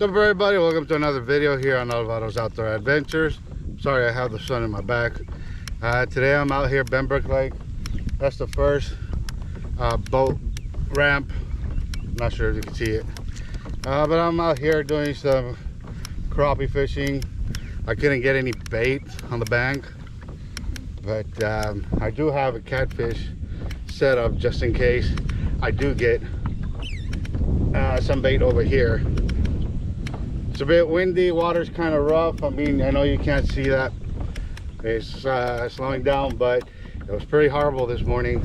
What's up, everybody? Welcome to another video here on Alvaro's Outdoor Adventures. Sorry I have the sun in my back. Today I'm out here Benbrook Lake. That's the first boat ramp. I'm not sure if you can see it, but I'm out here doing some crappie fishing. I couldn't get any bait on the bank, but I do have a catfish set up just in case I do get some bait over here. It's a bit windy, water's kind of rough. I mean, I know you can't see that. It's slowing down, but it was pretty horrible this morning.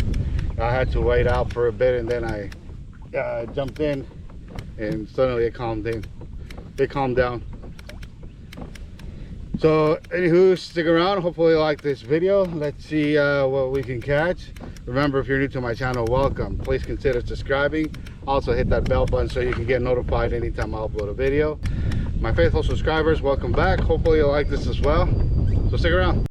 I had to wait out for a bit, and then I jumped in, and suddenly it calmed down. So anywho, stick around. Hopefully you like this video. Let's see what we can catch. Remember, if you're new to my channel, welcome. Please consider subscribing. Also hit that bell button so you can get notified anytime I upload a video. My faithful subscribers, welcome back. Hopefully you like this as well, so stick around.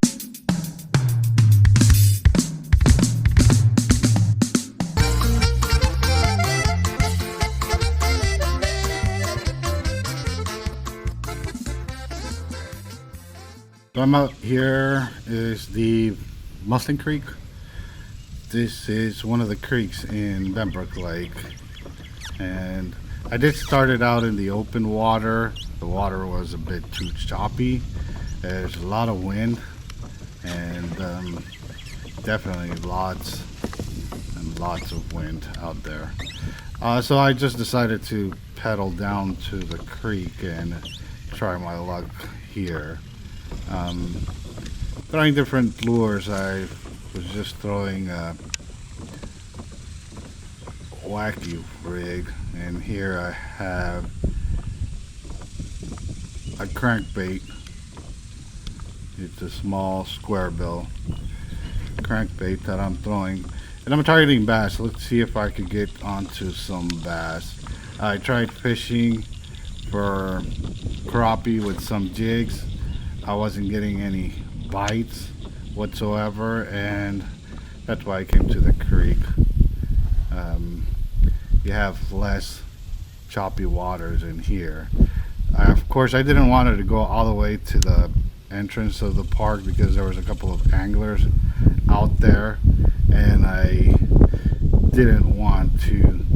So I'm out here is the Mustang Creek. This is one of the creeks in Benbrook Lake, and I did start it out in the open water. The water was a bit too choppy. There's a lot of wind, and definitely lots and lots of wind out there. So I just decided to pedal down to the creek and try my luck here. Trying different lures. I was just throwing a wacky rig, and here I have a crankbait. It's a small square bill crankbait that I'm throwing, and I'm targeting bass. Let's see if I could get onto some bass. I tried fishing for crappie with some jigs. I wasn't getting any bites whatsoever, and that's why I came to the creek. You have less choppy waters in here. Of course, I didn't want it to go all the way to the entrance of the park because there was a couple of anglers out there, and I didn't want to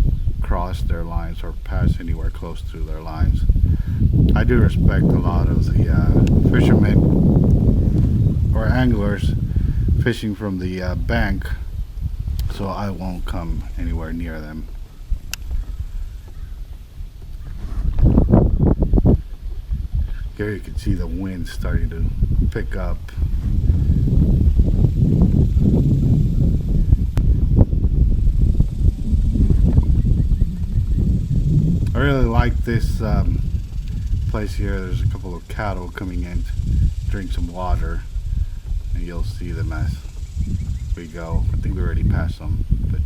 cross their lines or pass anywhere close to their lines. I do respect a lot of the fishermen or anglers fishing from the bank, so I won't come anywhere near them. Here you can see the wind starting to pick up. I really like this place here. There's a couple of cattle coming in to drink some water, and you'll see them as we go. I think we already passed them, but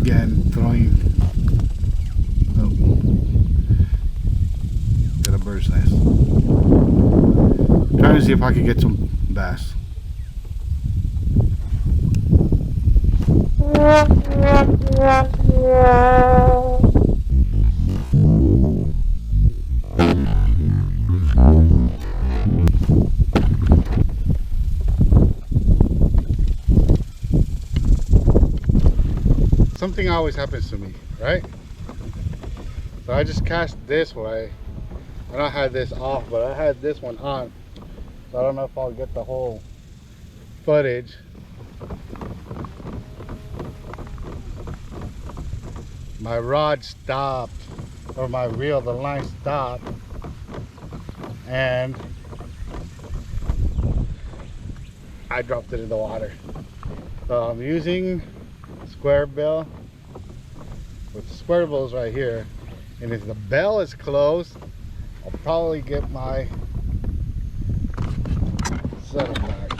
again, throwing at a bird's nest. Trying to see if I can get some bass. Something always happens to me, right? So I just cast this way, and I had this off, but I had this one on, so I don't know if I'll get the whole footage. My rod stopped, or my reel, the line stopped, and I dropped it in the water. So I'm using square bill with square bills right here, and if the bell is closed, I'll probably get my setup back.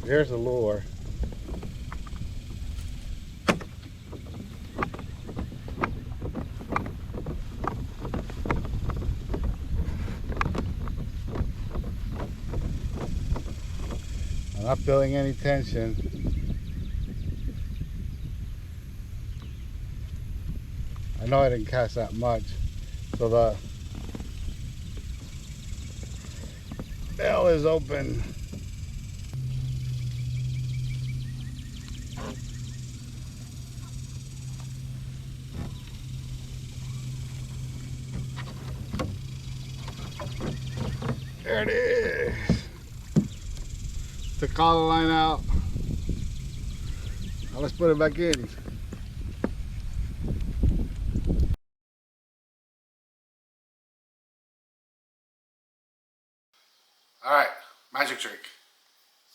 Here's the lure. Not feeling any tension. I know I didn't cast that much, so the bell is open. There it is. The collar line out. Now let's put it back in. Alright, magic trick.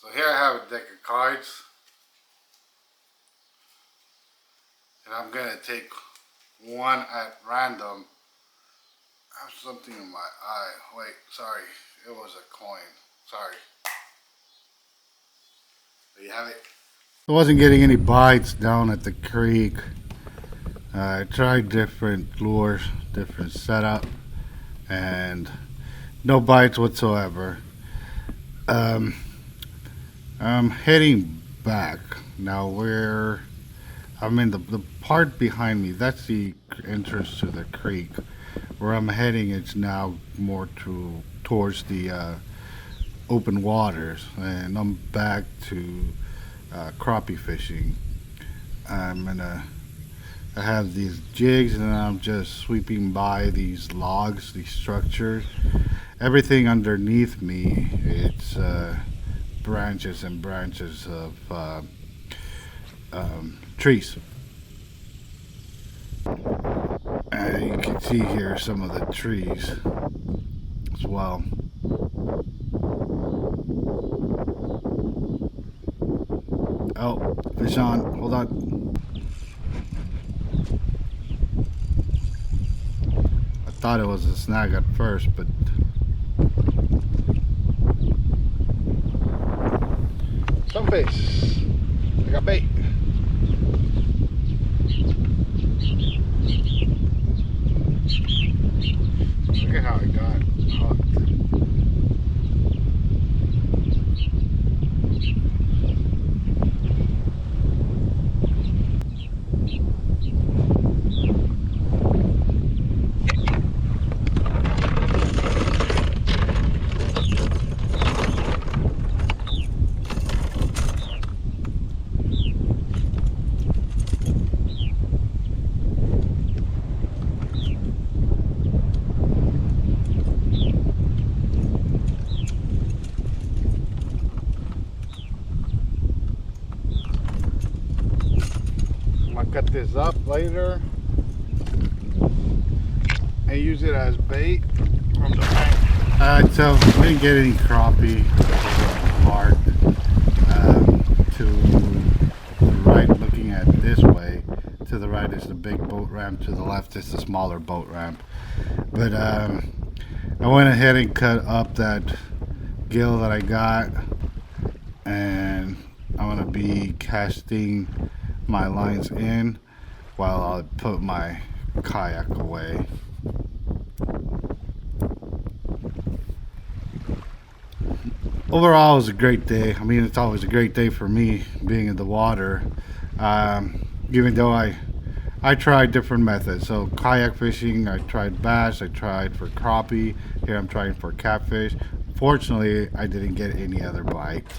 So here I have a deck of cards. And I'm going to take one at random. I have something in my eye. Wait, sorry. It was a coin. Sorry. There you have it. I wasn't getting any bites down at the creek. I tried different lures, different setup, and no bites whatsoever. I'm heading back now. I'm in the part behind me. That's the entrance to the creek. Where I'm heading, it's now more towards the open waters, and I'm back to crappie fishing. I have these jigs, and I'm just sweeping by these logs, these structures. Everything underneath me, it's branches and branches of trees. And you can see here some of the trees as well. Oh, fish on. Hold on. I thought it was a snag at first, but some fish. I got bait. Look at how it got hooked. Cut this up later and use it as bait from the bank. So I didn't get any crappie. Hard to the right, looking at this way. To the right is the big boat ramp. To the left is the smaller boat ramp. But I went ahead and cut up that gill that I got, and I'm gonna be casting my lines in while I put my kayak away. Overall, it was a great day. I mean, it's always a great day for me being in the water, even though I tried different methods. So kayak fishing, I tried bass, I tried for crappie. Here I'm trying for catfish. Fortunately, I didn't get any other bite.